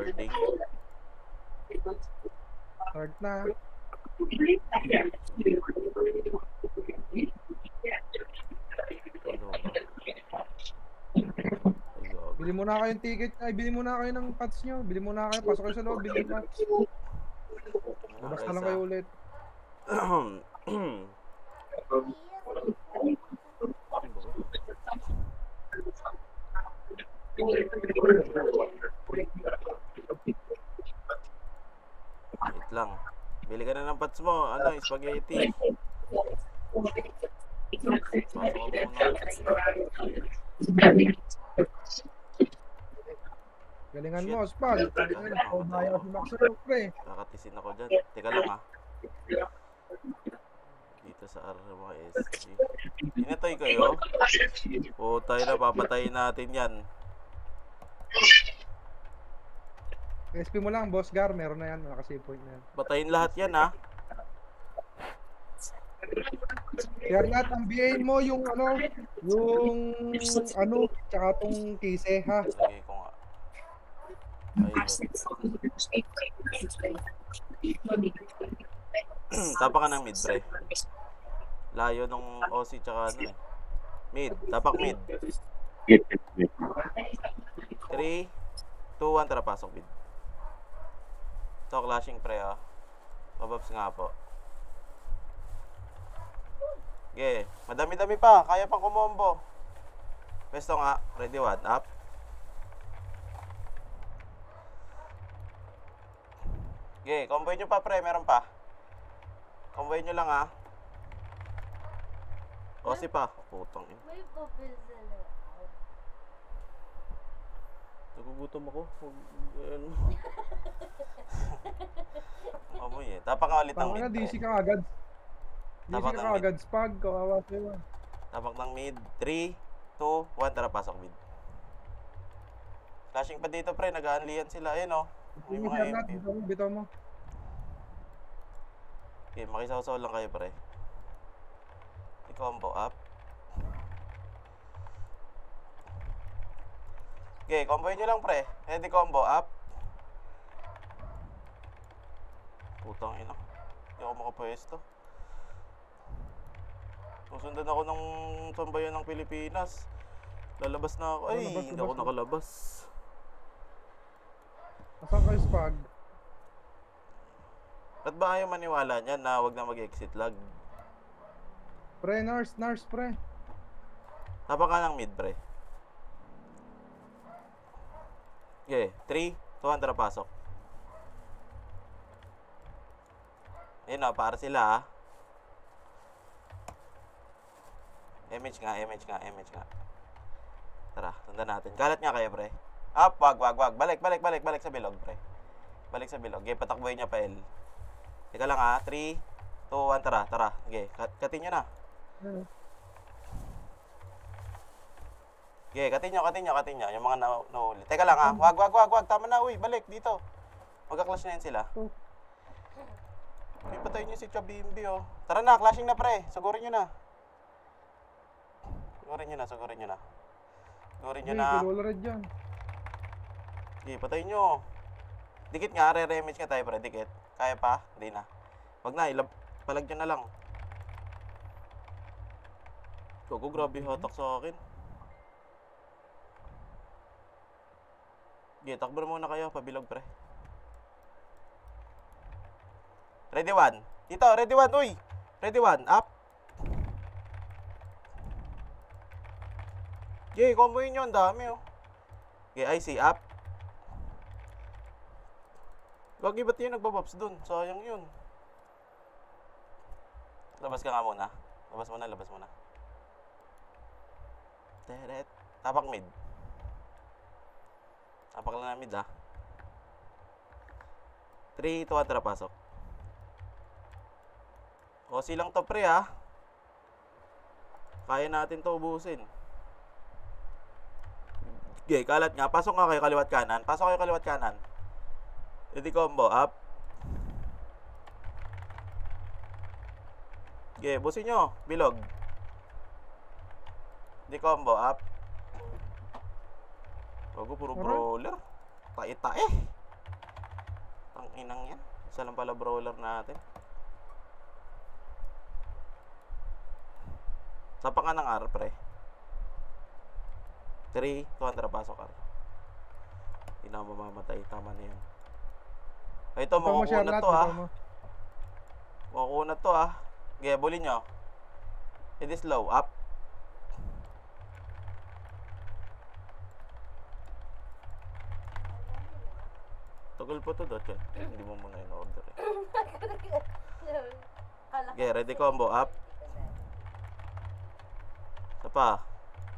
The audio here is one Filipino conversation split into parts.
Recording. Start na. Ano ba? Bili muna kayo ng ticket. Ay, bili muna kayo ng pats nyo. Bili muna kayo. Pasok kayo sa loob. Bili ng pats. Labas na lang kayo ulit. Wait lang. Bili ka na ng pats mo. Ano, spaghetti. Pasok ko muna. Galingan mo, Spag. Paubaya si Max Rook, pre. Kakatisin ako dyan. Teka lang ha. Dito sa RYSG. Inatoy kayo? O tayo na, papatayin natin yan. SP mo lang, Boss Gar. Meron na yan. Nakasave point na yan. Patayin lahat yan ha. Kaya lahat ang BA mo yung tsaka tong kise, ha? Sige ko nga. Tapak ka ng mid, pre. Layo nung OC tsaka ano eh. Mid. Tapak mid. 3, 2, 1. Tara, pasok mid. So, clashing pre ah. Pababs nga po. Okay. Madami-dami pa. Kaya pang kumombo. Pesto nga. Ready, 1. Up. Okay. Comboy nyo pa pre. Meron pa. Comboy nyo lang ha. OC pa. Putang yun. May papel sa loob. Nagugutom ako. Amoy eh. Tapak nga ulit ng Tama mid. na, DC ka agad. DC Tapak ka ng mid. agad, Spag. Kawawa sa'yo. Tapak ng mid. 3, 2, 1. Tara, pasok mid. Flashing pa dito pre. Nag-aanlian sila. Ayun oh. May mga MP. Bitaw mo. Okay, makisaw-saw lang kayo pre. I-combo up. Okay, comboin nyo lang pre. Ready combo up. Putang ina. Hindi ako makapwesto. Susundan ako ng sambayan ng Pilipinas. Lalabas na ako. Ay, hindi ako nakalabas. Asan kayo, Spag? Ba't ba ayaw maniwala niyan na wag na mag-exit lag? Pre, nurse, pre. Tapak ka ng mid, pre. Okay, 3, 2, 1, tara pasok. Ayun o, para sila ha. Image nga. Tara, sundan natin. Kalat nga kayo, pre. Up, wag. Balik sa bilog, pre. Balik sa bilog. Okay, patakboy niya pa L. Teka lang ha, 3, 2, 1, tara. Okay, katin nyo na. Okay, katin nyo. Yung mga nahuli. Teka lang ha, wag. Tama na, uy, balik dito. Magka-clash na yan sila. Ipatay nyo si Chabimbi oh. Tara na, clashing na pre. Sugurin nyo na. Wala red dyan. Okay, patay nyo. Dikit nga, re-remage nga tayo pre, dikit. Kaya pa? Hindi na. Wag na, palag nyo na lang. Gogo, grabe hatak sa akin. Okay, takbo na muna kayo, pabilog pre. Ready 1. Dito, ready 1, uy. Ready 1, up. Okay, comboin nyo, ang dami oh. Okay, IC, up. Gagi, ba't yun nagbabops dun? Sayang yun. Labas ka nga muna. Labas muna. Teret. Tapak mid. Tapak lang na mid ha. 3, 2, 1, tara pasok. O silang to pre ha. Kaya natin to ubusin. Okay, kalat nga. Pasok nga kayo kaliwat kanan. Ready combo, up. Okay, busin nyo. Bilog. Ready combo, up. Bago, puro brawler. Tae-tae. Tang inang yan. Isa lang pala brawler natin. Sapa ka ng R, pre. 3, 200 pasok R. Hindi na mamamatay. Tama na yan. Ay, ito, Bitaw mo, makukunat Charlotte. to ah. Bitaw mo. Makukunat to ah. Okay, bulin nyo. It is low. Up. Tagal pa to, Dotchat. Hindi mo muna in-order eh. Okay, ready combo. Up. Isa pa.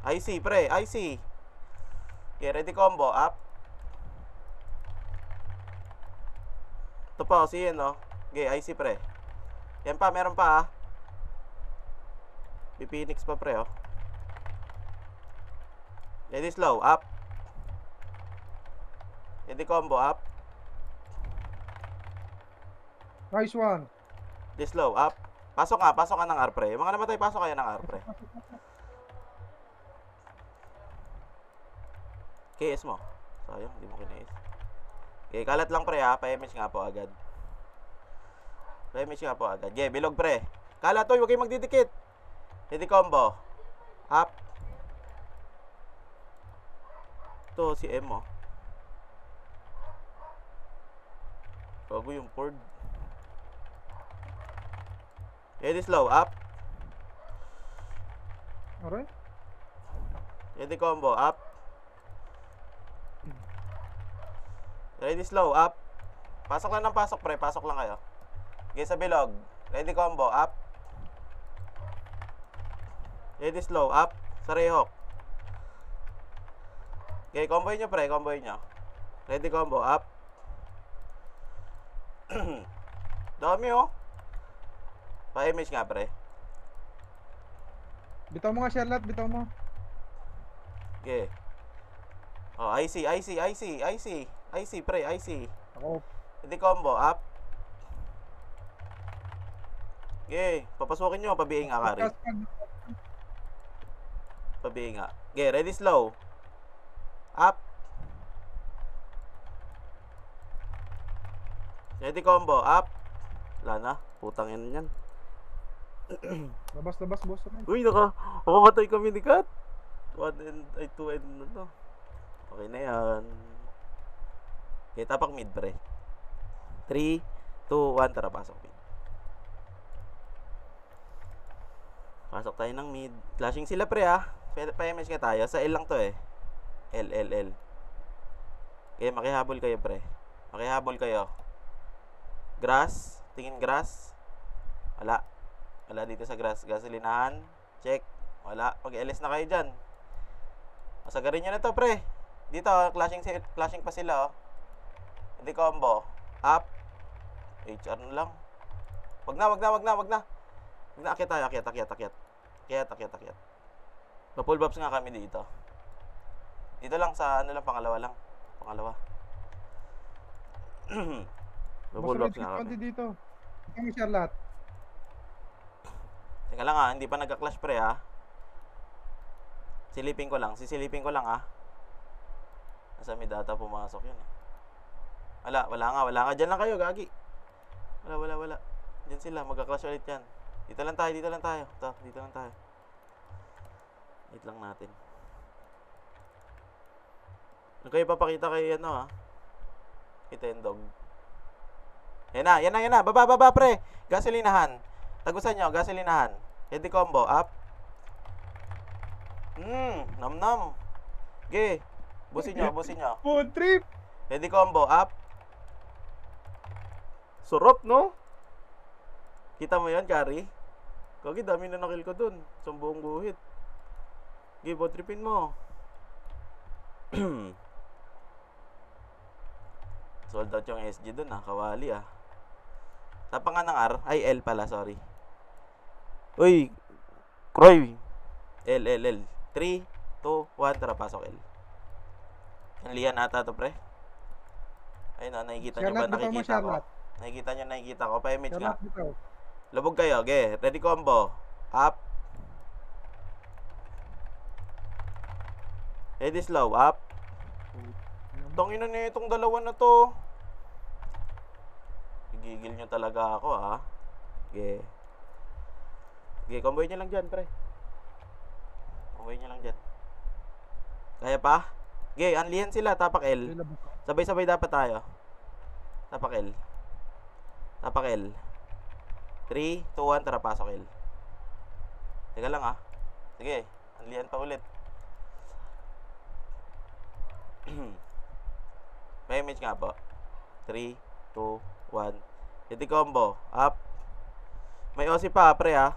IC, pre. IC. Okay, ready combo. Up. Ito pa, o siya, no? Okay, IC, pre. Yan pa, meron pa, ah. Pipinix pa, pre, oh. Ready slow. Up. Ready combo. Up. Nice one. Ready slow. Up. Pasok ka ng R, pre. Yung mga namatay, pasok kayo ng R, pre. KS mo. Sayang, hindi mo kinais. Okay, kalat lang, pre, ha. Pa-image nga po agad. Pa-image nga po agad. Yeah, bilog, pre. Kalat, oy, huwag kayong magdidikit. Ready combo. Up. Ito, si M, oh. Bago yung board. Ready slow. Up. Alright. Ready combo. Up. Ready slow. Up. Pasok lang ng pasok, pre. Pasok lang kayo. Okay, sa bilog. Ready combo. Up. Ready slow. Up. Sa rehok. Okay, combo nyo, pre. Combo nyo. Ready combo. Up. Dami, oh. Pa-image nga, pre. Bitaw mo nga, Charlotte. Bitaw mo. Okay. Oh, IC, pre. IC. Ako. Ready combo. Up. Okay. Papasukin nyo. Pabiing nga, kari. Pabiing nga. Okay, ready slow. Up. Ready combo. Up. Wala na. Putang ina yan. Labas, boss. Uy, nakamatay kami ni Kat. 1 and 2 and na to. Okay na yan. Okay, tapak mid, pre. 3, 2, 1, tara, pasok mid. Pasok tayo ng mid. Flashing sila, pre, ha. Pa-image nga tayo. Sa L lang to, eh. L. Okay, makihabol kayo, pre. Makihabol kayo. Grass. Tingin grass. Wala. Wala dito sa grass. Gasolinahan. Check. Wala. Pag-LS na kayo dyan. Masagarin nyo na to, pre. Dito, flashing pa sila, oh. Hindi combo. Up. HR na lang. Wag na. Wag na. Akyat tayo. Akyat. Pa-pull bobs nga kami dito. Dito lang sa, pangalawa. Pa-pull bobs nga kami. Dito. Bitaw mo, Charlotte. Teka lang, ha. Hindi pa nagka-clash, pre, ha. Sisilipin ko lang, ha. Nasa mid data pumasok yun, eh. Wala nga. Diyan lang kayo, gagi. Wala. Diyan sila, magka-clash ulit yan. Dito lang tayo. Dito lang tayo. Wait lang natin. Ano kayo papakita kay ano, ha? Itendog. Yan na. Baba, pre. Gasolinahan. Tagusan nyo, gasolinahan. Ready combo, up. Nam. Okay. Busin nyo. Food trip. Ready combo, up. Surop, no? Kita mo yan, Kari? Kagi, dami na nakill ko dun. Sa buong guhit. Okay, boat tripin mo. Sold out yung SG dun, ha. Kawali, ah. Tapa nga ng R. Ay, L pala, sorry. Uy, Croy. L. 3, 2, 1, tara, pasok L. Ang liyan ata to, pre. Ayun, no, nakikita nyo ba? Nakikita ko. Nakikita ko. Pa-image nga. Lubog kayo. Okay, ready combo. Up. Ready slow. Up. Tangina na itong dalawa na to. Gigil nyo talaga ako, ha? Sige. Sige, comboy nyo lang dyan, pre. Comboy nyo lang dyan. Kaya pa? Sige, unlihan sila. Tapak L. May labas ako. Sabay-sabay dapat tayo. Tapak L. Tapak L. 3, 2, 1, tara, pasok L. Teka lang, ha? Sige, unlihan pa ulit. May image nga po. 3, 2, 1. Hiti combo. Up. May OC pa, pre, ha?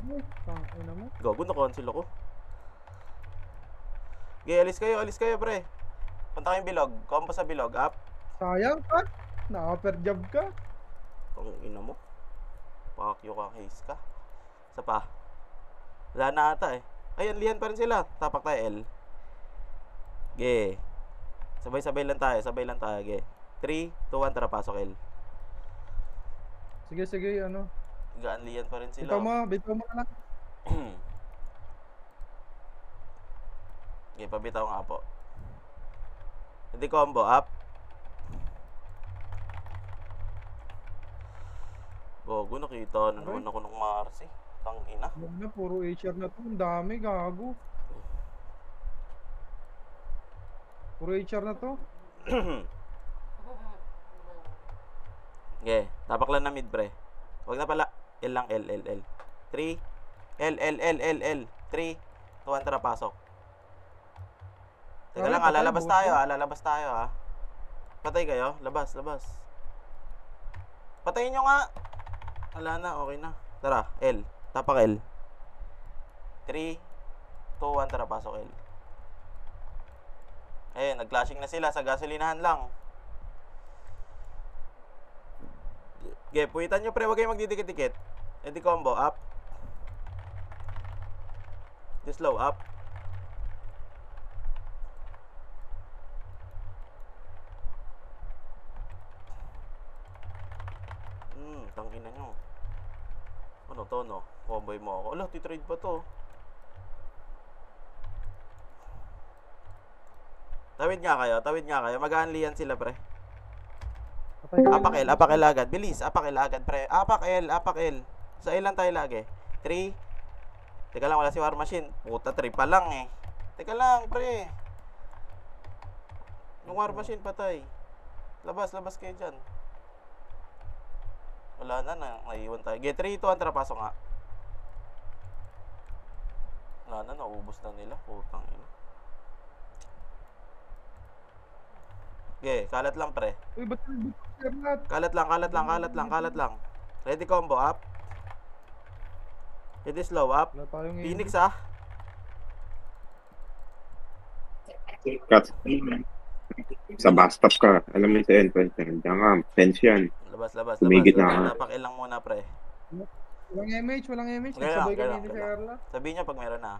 Ay, tangina mo. Gago na cancel ako. Okay, alis kayo, pre. Punta kayong bilog. Combo sa bilog. Up. Sayang ka. Naka-per job ka. Ang ina mo. Pakyo ka, haze ka. Isa pa. Wala na ata eh. Ayan, lihan pa rin sila. Tapak tayo L. Okay. Sabay-sabay lang tayo. Okay. 3, 2, 1, tara, pasok L. Sige, ano. Gaan lihan pa rin sila. Bitaw mo na lang. Okay, pabitaw nga po. Hindi combo, up. Gago, nakita na naman ako ng Marcy. Tangina. Ano na, puro HR na to. Ang dami, gago. Puro HR na to. Okay, tapak lang na mid, pre. Wag na pala. L lang, L. 3, L. 3, 2, 1, tara, pasok. Teka lang, lalabas tayo, ha. Patay kayo, labas. Patayin nyo nga. Wala na, okay na. Tara, L. Tapak L. 3, 2, 1, tara, pasok L. Ayun, nag-clashing na sila sa gasolinahan lang. Okay, puwitan nyo, pre. Huwag kayong magdidikit-dikit. Edi combo, up. This slow, up. Tangina nyo. Ano to, no? Comboy mo ako. Ala, titrade pa to. Tawid nga kayo. Mag-aanlihan sila, pre. Apak L agad. Bilis, apak L agad, pre. Apak L. Sa L lang tayo lagi. 3. Teka lang, wala si War Machine. Puta, 3 pa lang eh. Teka lang, pre. Yung War Machine patay. Labas kayo dyan. Wala na, naiwan tayo. Get 3, 2, 1, tara, pasok nga. Wala na, naubos na nila. Putang ina. Okay, kalat lang, pre. Uy, ba't nag-share Kalat lang. Ready combo, up. Ready slow, up. Wala tayong Phoenix, ah. Cut. Sa bus stop ka. Alam mo yung sa entrance. Diyan ka. Fence yan. Labas. Tumigit na. Tapak L lang muna, pre. Walang MH. Ganun Nagsabay kami lang. ni Sherla. Sabihin niya pag meron na.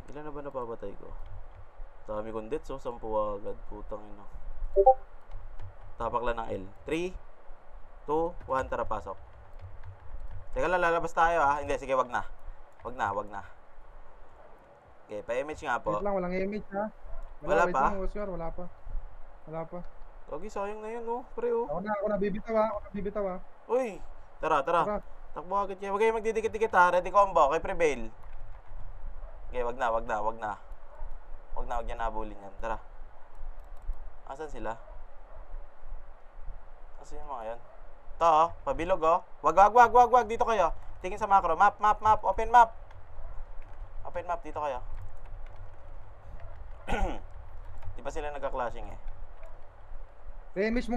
Ilan na ba napapatay ko? Dami kong deaths, 10 agad. Putang ina. Tapak lang ng L. 3, 2, 1, tara, pasok. Teka lang, lalabas tayo, ha. Hindi, sige, wag na. Okay, pa-image nga po. Wait lang, walang MH ha. Wala wait pa? Lang, Oscar, wala pa. Kagi, sayang na yun, oh. Pre, oh. Ako nabibitaw ha. Uy, tara. Takbo agad kayo. Huwag kayong magdidikit-dikit, ha. Ready combo, kay Prevail. Okay, wag na. Wag niya nabulin yan. Tara. Asan sila? Asan yung mga yan? Ito, oh. Pabilog, oh. Wag. Dito kayo. Tingin sa macro. Map. Open map. Dito kayo. Di ba sila nagka-clashing eh? Re-image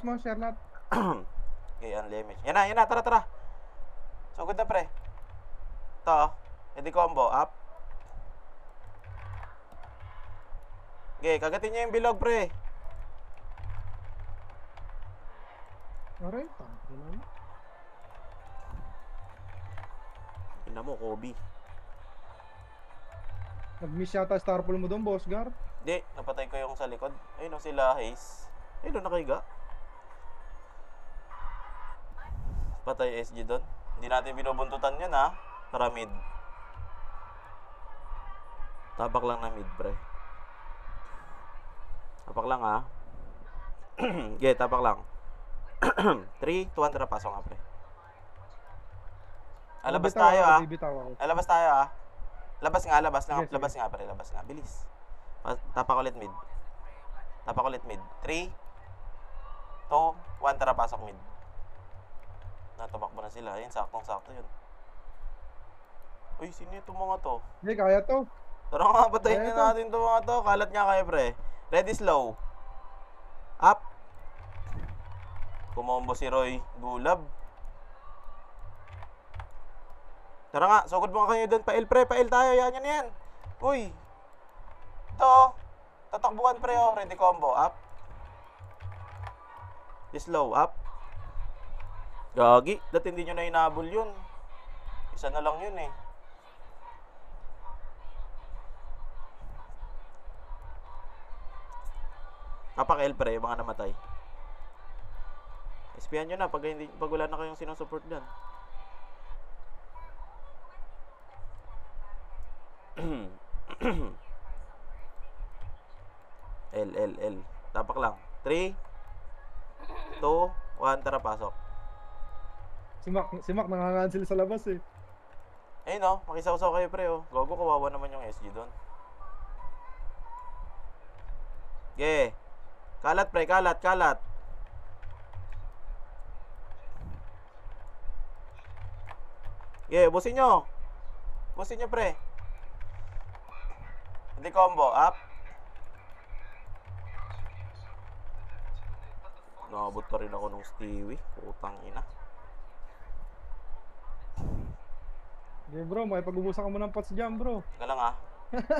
mo, Sherla. Okay, unlimit. Yan na. Tara. So, good na, pre. Ito, oh. Edi combo. Up. Okay, kagatin niyo yung bilog, pre. Aray, tangina mo. Ina mo, Kobe. Nag-miss yata star pool mo doon, Boss Gar. Hindi, napatay ko yung sa likod. Ayun o sila, Haze. Ayun o, nakahiga. Patay SG doon. Hindi natin binubuntutan yun, ha. Para mid. Tabak lang na mid, pre. Tapak lang ha. Okay, tapak lang. 3, 2, 1, tara, pasok nga pre. Alabas Bitaw tayo ako, ha. bibitaw ako. Alabas tayo ha. Labas nga, labas nga, Sige, labas nga pre, labas nga. Bilis. Tapak ulit mid. Tapak ulit mid. 3, 2, 1, tara, pasok mid. Natumakbo na sila. Ayun, saktong-sakto yun. Uy, sino itong mga to? Hindi, kaya to. Tara nga, patayin Kaya na natin itong mga to. Kalat nga kayo, pre. Ready, slow. Up. Kumombo si Roy Gulab. Tara nga, sugod mo kayo doon. Pail, pre. Pail tayo. Yan, yan, yan. Uy. Ito. Tatakbuhan, pre. Oh. Ready, combo. Up. Slow. Up. Gagi. Dati hindi nyo na inabol yun. Isa na lang yun eh. Kapak-L, pre. Yung mga namatay. Espian nyo na pag wala na kayong sinusupport dyan. L. Tapak lang. 3, 2, 1, tara, pasok. Si Mac nangangancel sa labas eh. Ayun no, makisaw-saw kayo pre oh. Gogo, kawawa naman yung SG doon. Okay. Kalat pre, kalat. Okay, busin nyo. Busin nyo pre. Hindi combo, up. Nakabot pa rin ako nung Stewie. Putang ina. Okay bro, makipag-ubusan ka mo ng pots dyan bro. Teka lang ah.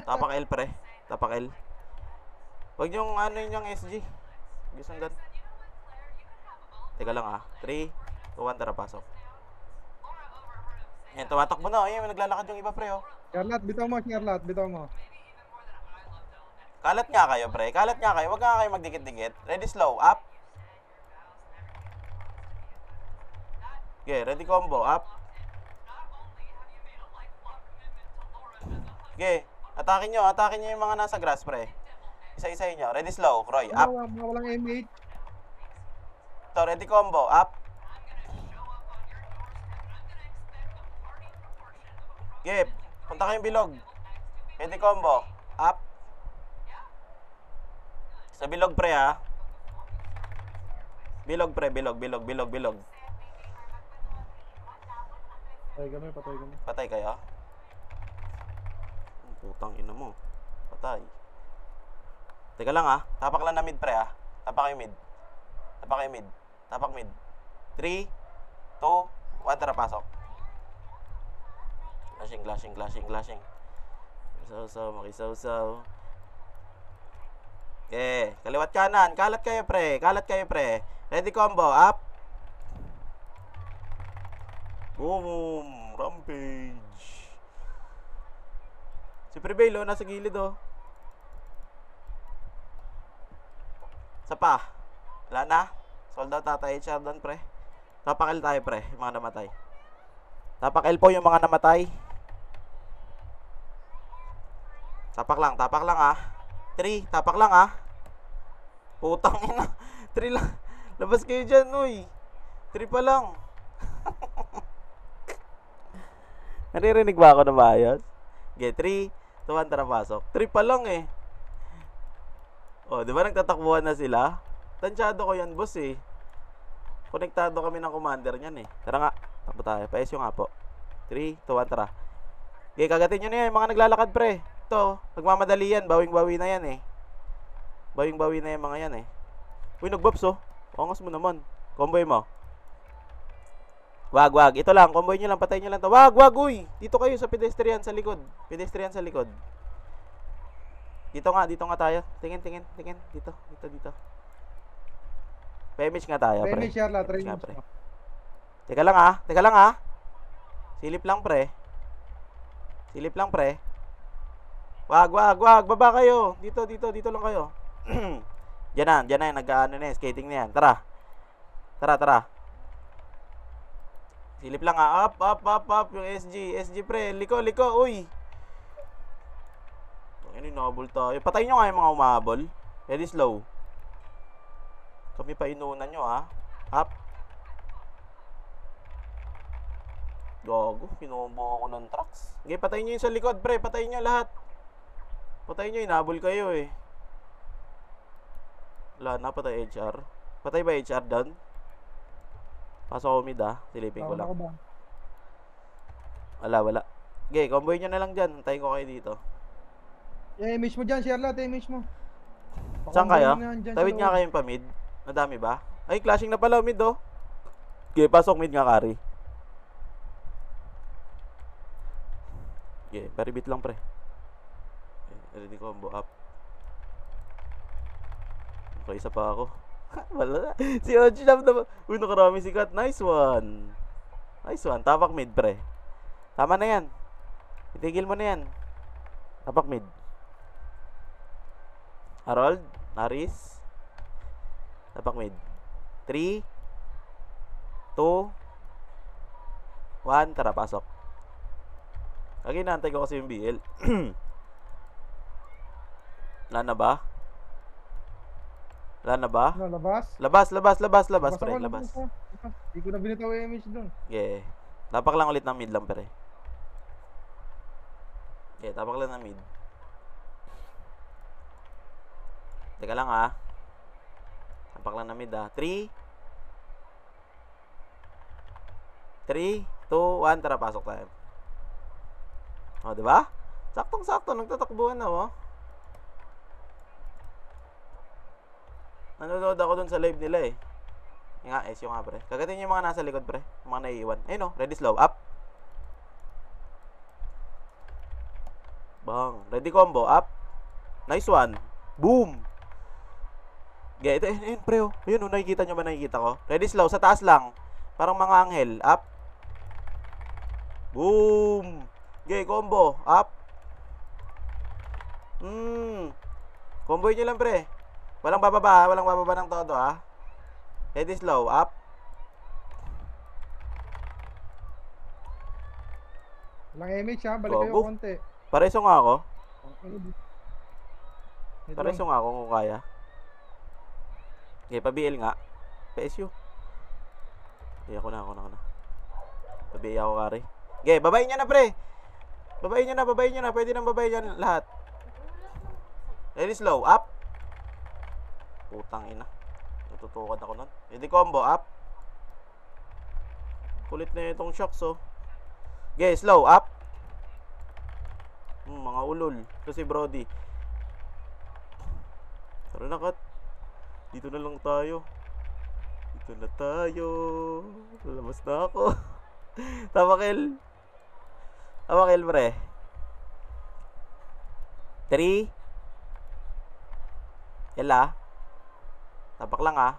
Tapak L pre. Tapak L. Huwag yung ano yun yung SG. Gisang gan. Teka lang ah. 3, 2, 1, tara, pasok. Yan, tumatakbo na. Ayun, naglalakad yung iba pre oh. Scarlat, bitaw mo, Scarlat, bitaw mo. Kalat nga kayo pre. Kalat nga kayo. Huwag nga kayo magdikit-dikit. Ready, slow. Up. Okay, ready, combo. Up. Okay. Atakin nyo yung mga nasa grass pre. Isa-isahin nyo. Ready, slow. Roy, up. Walang M8. Ito, ready, combo. Up. Okay. Punta kayong bilog. Ready, combo. Up. Sa bilog pre ha. Bilog pre, bilog. Patay kami. Patay kayo? Putang ina mo. Patay. Teka lang ha. Tapak lang na mid pre ha. Tapak kayo mid. Tapak mid. 3, 2, 1, tara, pasok. Glashing. Makisaw-saw. Okay, kaliwat kanan. Kalat kayo pre. Ready, combo. Up. Boom. Rampage. Si Prevail oh, nasa gilid oh. Isa pa. Wala na. Sold out tatay HR doon pre. Tapak L tayo pre. Yung mga namatay. Tapak L po yung mga namatay. Tapak lang ah. 3, tapak lang ah. Putang ina. 3 lang. Labas kayo dyan, uy. 3 pa lang. Naririnig ba ako na maayos? Okay, 3, 2, 1, tara, pasok. 3 pa lang eh. Oh, di ba nagtatakbuhan na sila? Tansyado ko yan, boss eh. Konektado kami ng commander niyan eh. Tara nga, takbo tayo. Pa-SU nga po. 3, 2, 1, tara. Okay, kagatin nyo na yan, yung mga naglalakad pre. Ito, nagmamadali yan. Bawing-bawi na yan eh. Bawing-bawi na yung mga yan eh. Uy, nagbops oh. Angas mo naman. Comboy mo. Wag. Ito lang, comboy nyo lang. Patay nyo lang to. Wag, uy. Dito kayo sa pedestrian sa likod. Dito nga tayo. Tingin. Dito. Pa-image nga tayo, pre. Pa-image Scarlat, Image nga, pre. Teka lang ah. Silip lang, pre. Wag. Baba kayo. Dito lang kayo. Diyan na. Nag-ano na, skating na yan. Tara. Silip lang ah. Up. Yung SG pre. Liko. Uy. Ano, nakabol tayo. Patayin nyo nga yung mga umahabol. Ready slow. Kami pa inuunan nyo, ha? Up. Gago, kinombo ako ng trucks. Okay, patayin nyo yung sa likod, pre. Patayin nyo lahat. Patayin nyo, inabol kayo eh. Wala na, patay HR. Patay ba HR doon? Pasok ako mid, ha? Silipin ko lang. Ako ba? Wala. Okay, comboy nyo na lang dyan. Antayin ko kayo dito. Image mo dyan, share lahat, image mo. Saan kayo? Pakomboy mo na yan dyan sa Tawid nga loob. kayong pa mid. Madami ba? Ay, clashing na pala mid, oh. Okay, pasok mid nga, Kari. Okay, paribit lang, pre. Okay, ready combo up. Okay, isa pa ako. Wala na. Si OG Love na. Uy, nakarami si Kat. Nice one. Nice one. Tapak mid, pre. Tama na yan. Itigil mo na yan. Tapak mid. Harold. Naris. Tapak mid. 3 2 1. Tara, pasok. Lagi naantay ko kasi yung BL. Wala na ba? Wala na ba? Ano, labas? Labas, pre, ako, labas. ako. Hindi ko na binitaw yung image doon. Yeah. Tapak lang ulit ng mid lang, pre. Yeah, tapak lang ng mid. Teka lang, ha. Tapak lang ng mid, ha. 3 2 1. Tara, pasok tayo. Oh, di ba? Saktong-sakto, nagtatakbuhan na, oh. Nanonood ako dun sa live nila, eh. Yung nga, yung nga, pre. Kagatin yung mga nasa likod, pre. Yung mga naiiwan. Ayun, oh. Ready slow. Up. Bang. Ready combo. Up. Nice one. Boom. Okay, ito, ayun, pre, oh. Ayun, oh. Nakikita nyo ba nakikita ko? Ready slow. Sa taas lang. Parang mga anghel. Up. Boom. Okay, combo. Up. Combo nyo lang, pre. Walang bababa, walang bababa ng todo, ha. Ready slow, up. Walang image, ha. Balik kayo Gogo. konti. Pareso nga ako. Wait Pareso lang. nga ako kung kaya. Okay, pa-BL nga. PSU. Okay, ako na. Pa-BL ako, Kari. Okay, babayin nyo na, pre. Babayin nyo na. Pwede nang babayin nyo lahat. Ready slow, up. Putang ina. Natutukan ako nun. Ready combo, up. Kulit na itong shocks, oh. Okay, slow, up. Mga ulol. Ito si Brody. Tara na, Kat. Dito na lang tayo. Dito na tayo. Lalabas na ako. Tamakil. Tamakil, pre. 3 Yala. Tapak lang, ha.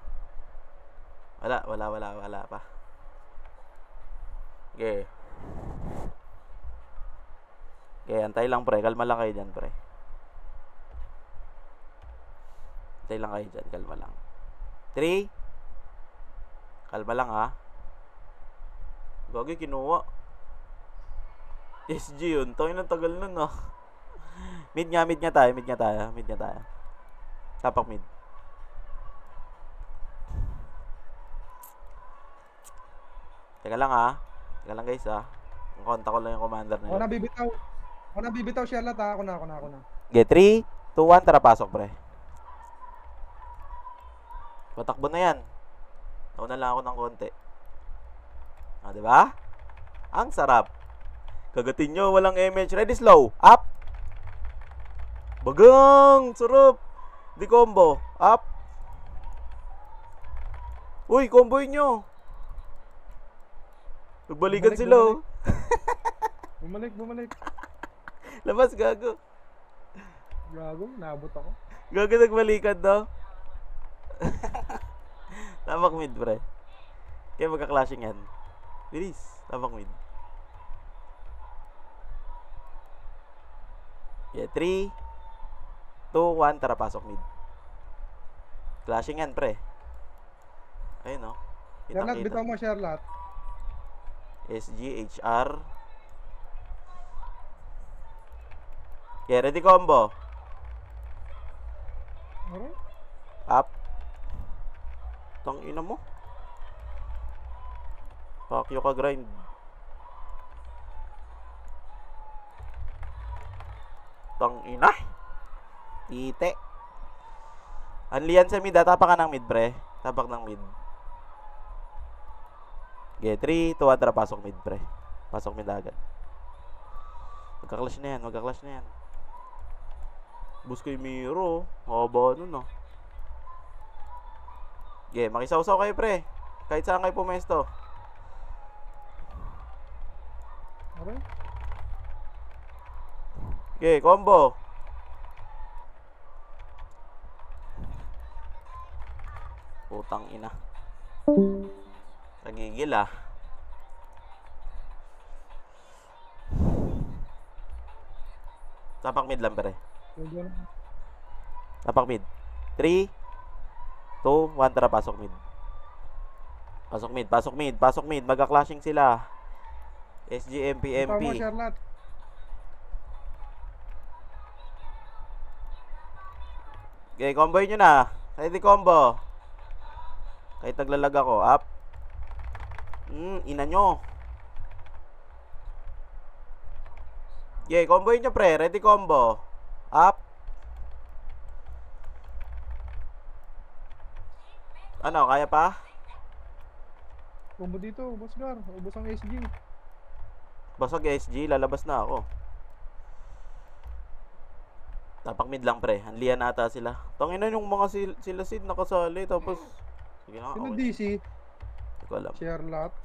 Wala pa. Okay. Okay, antay lang, pre. Kalma lang kayo dyan, pre. Antay lang kayo dyan. Kalma lang. 3 Kalma lang, ha. Gagi, kinuha. SG yun. Tawin ng tagal nun, ah. Mid nga tayo. Tapak mid. Teka lang, ha. Teka lang, guys, ha. Ang konta ko lang yung commander Ako nila. na bibitaw, share lahat, ha. Ako na. Okay, 3 2 1. Tara, pasok, pre. Patakbo na yan. Nauna lang ako ng konti. Ah, diba? Ang sarap. Kagatin nyo, walang image. Ready, slow. Up. Bagang! Sarap. Di combo. Up. Uy, comboy nyo. Nagbalikan sila, oh. Bumalik. Labas, gago. Gago, naabot ako. Gago, nagbalikan, daw. Tamak mid, pre. Kaya magka-clashing yan. Bilis. Tamak mid. Yeah, 3 2 1. Tara, pasok mid. Clashing yan, pre. Ayun, oh. Share lahat, bitaw mo, share lahat. SG, HR. Yeah, ready combo. Aray. Up. Tang ina mo. Pakyo ka grind. Tang ina. Tite. Anlian sa mid. Tapak ka ng mid, pre. Tapak ng mid. Okay, 3, 2, 1, tara, pasok mid, pre. Pasok mid agad. Magka-clash na yan, magka-clash na yan. Bus kay Miro. Haba nun, ah. Okay, makisaw-saw kayo, pre. Kahit saan kayo pumesto. Aray. Okay, combo. Putang ina. Nagigil, ah. Tapak mid lang, pre. Pwede na. Tapak mid. 3, 2, 1, tara, pasok mid. Pasok mid, pasok mid, pasok mid. Magka-clashing sila. SG, MP, Tama, MP. Charlotte. Okay, comboy nyo na. Ready combo. Kahit naglalag ako. Up. Ina nyo. Okay, comboy nyo, pre. Ready combo. Up. Ano, kaya pa? Combo dito, Boss Gar. Ubos ang SG. Basag SG, lalabas na ako. Tapak mid lang, pre. Anlian ata sila. Tangina yung mga sila Sid nakasali. Tapos, sige na. Sino Okay. DC? Hindi ko alam. Charlotte.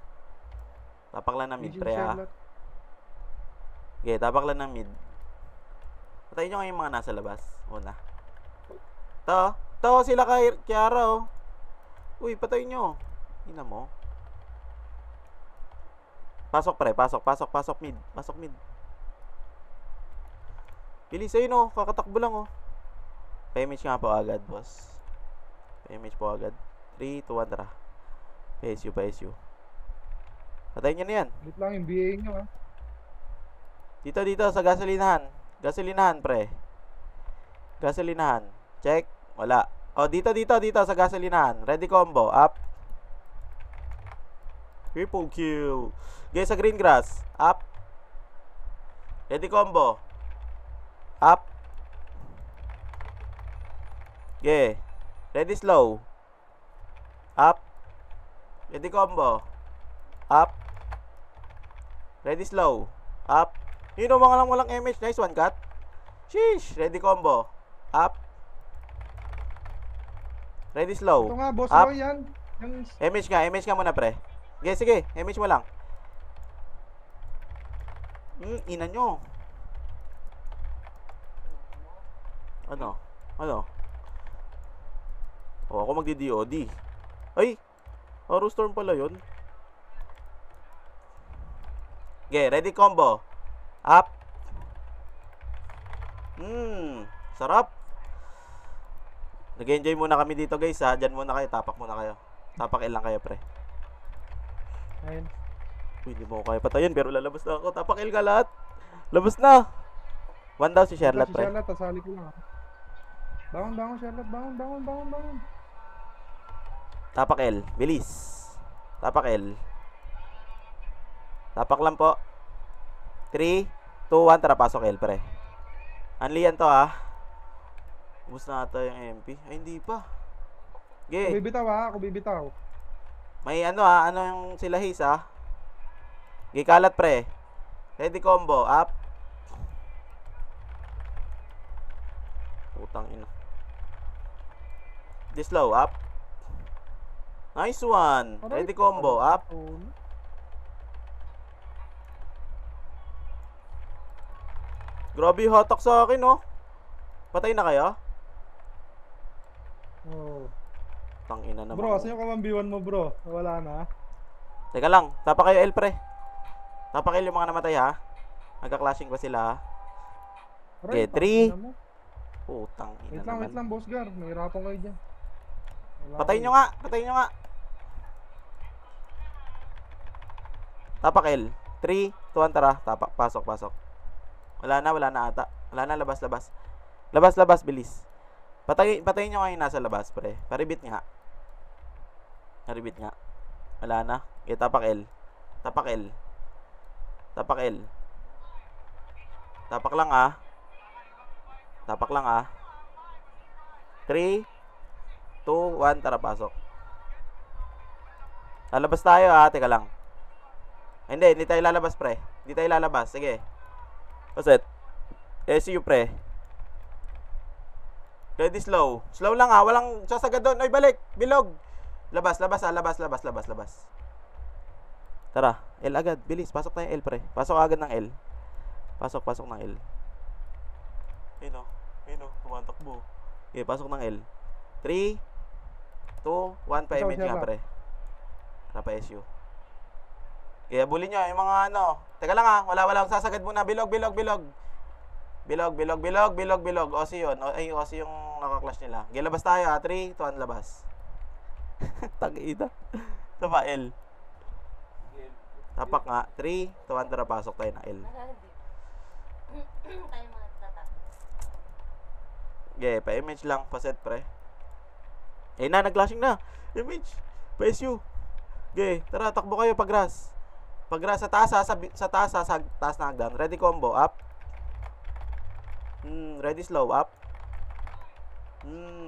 Tapak lang na mid, Agent pre, ha. Charlotte. Okay, tapak lang ng mid. Patayin nyo nga yung mga nasa labas. Una. To, sila kay Kiara, oh. Uy, patayin nyo. Ina mo. Pasok, pre. Pasok mid. Pasok mid. Bilis ayun, oh. Kakatakbo lang, oh. Pa-image nga po agad, boss. Pa-image po agad. 3, 2, 1, tara. Pa-SU. Patayin nyo na yan. Lit lang yung BA nyo, ha. Dito, sa gasolinahan. Gasolinahan, pre. Gasolinahan. Check. Wala. O, dito, sa gasolinahan. Ready combo. Up. Triple kill. Okay, sa green grass. Up. Ready combo. Up. Okay. Ready slow. Up. Ready combo. Up. Ready slow. Up. Yun o, mga lang walang image. Nice one, cut. Sheesh. Ready combo. Up. Ready slow. Ito nga, Boss Up. Roy yan. Yung Image nga muna, pre. Sige. Image mo lang. Ina nyo. Ano? O, ako magdi-DOD. Ay! Arrow Storm pala yun. Okay, ready combo. Up. Sarap. Nag-enjoy muna kami dito, guys, ha. Diyan muna kayo, tapak muna kayo. Tapak lang kayo, pre. ayun. Uy, hindi mo ko kaya patayin, pero lalabas na ako. Tapak ka lahat. Labas na. 1 daw si Charlotte, Si pre. Charlotte, tasali ko lang, ha. Bangon, Charlotte. Bangon. Tapak L. Bilis. Tapak L. Tapak lang po. 3, 2, 1. Tara, pasok L, pre. Anlian to, ha. Ubus na ata yung MP. Ay, hindi pa. Okay. Ako bibitaw. May ano, ha. Ano yung sila his, ha. Okay, kalat, pre. Ready combo. Up. Putang ina. This low. Up. Nice one. Ready combo. Up. Grabe yung hotok sa akin, oh. Patay na kayo? Oh. Tangina naman. Bro, saan yung kamambiwan mo, bro? Wala na. Teka lang. Tapa kayo, L, pre. Tapa kayo yung mga namatay, ha. Magka-clashing pa sila, ha. Okay, 3. Putang ina naman. Wait lang, Boss Gar. Mahirapan kayo dyan. Patayin nyo nga. Tapak L. 3, 2, 1, tara. Tapak. Pasok. Wala na ata. Wala na, labas. Labas, bilis. Patayin nyo ngayon nasa labas, pre. Paribit nga. Paribit nga. Wala na. Okay, tapak L. Tapak L. Tapak L. Tapak lang ah. Tapak lang ah. 3, 2, 1, tara pasok. Lalabas tayo ah, teka lang. Hindi tayo lalabas pre. Hindi tayo lalabas, sige. Paset. SU pre. Ready slow. Slow lang ah, walang sasagad doon. Oy, balik. Bilog. Labas ah, labas. Tara, L agad. Bilis, pasok tayo L pre. Pasok agad ng L. Pasok ng L. Ayun o, tumatakbo. Okay, pasok ng L. 3, 2, 1, pa-image nga pre. Tara pa SU. Okay, abulin nyo yung mga ano. Teka lang ah, wala sasagad muna. Bilog. OC yun. Ay, OC yung nakaklash nila. Okay, labas tayo ah. 3, 2, 1, labas. Tag-ida. Ito pa, L. Tapak nga. 3, 2, 1, tara pasok tayo na L. Okay, pa-image lang. Pa-set pre. Eh na, nag-clashing na. Image. Pa-SU. Okay, tara, takbo kayo pag-grass. Pag-grass sa taas sa taas na hagdan. Ready combo, up. Ready slow, up.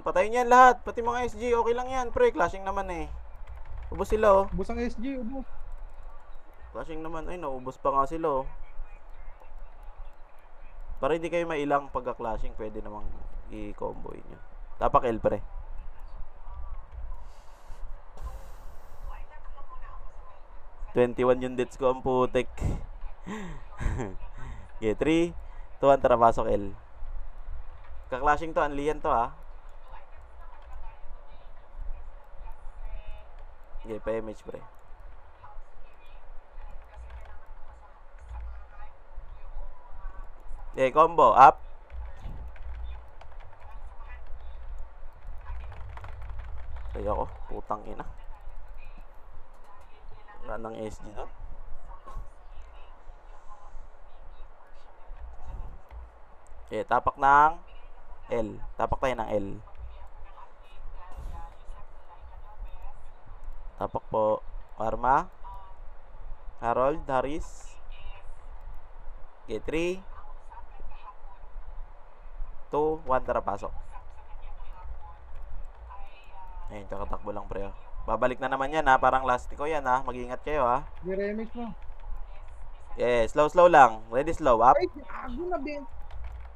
Patayin yan lahat. Pati mga SG, okay lang yan. Pre, clashing naman eh. Ubus sila oh. Ubus ang SG, ubus. Clashing naman. Ay, naubos pa nga sila oh. Para hindi kayo mailang pagka-clashing, pwede namang i-combo nyo. Tapak L pre. yung deaths ko ang putik. Okay, 3, 2, 1, tara pasok L. Ka-clashing to, Anlian to ah. Okay, pa-image pre. Okay, combo, up. Kaya ako, putang ina. Wala nang SG doon. Okay, tapak ng L. Tapak tayo ng L. Tapak po. Arma. Harold, Harris. Okay, 3, 2, 1, tara pasok. Ayun, kakatakbo lang pre. Babalik na naman yan ha, parang lastiko yan ha. Mag-ingat kayo ha. I-remix mo. Slow lang. Ready slow, up. Ay, gago na bin.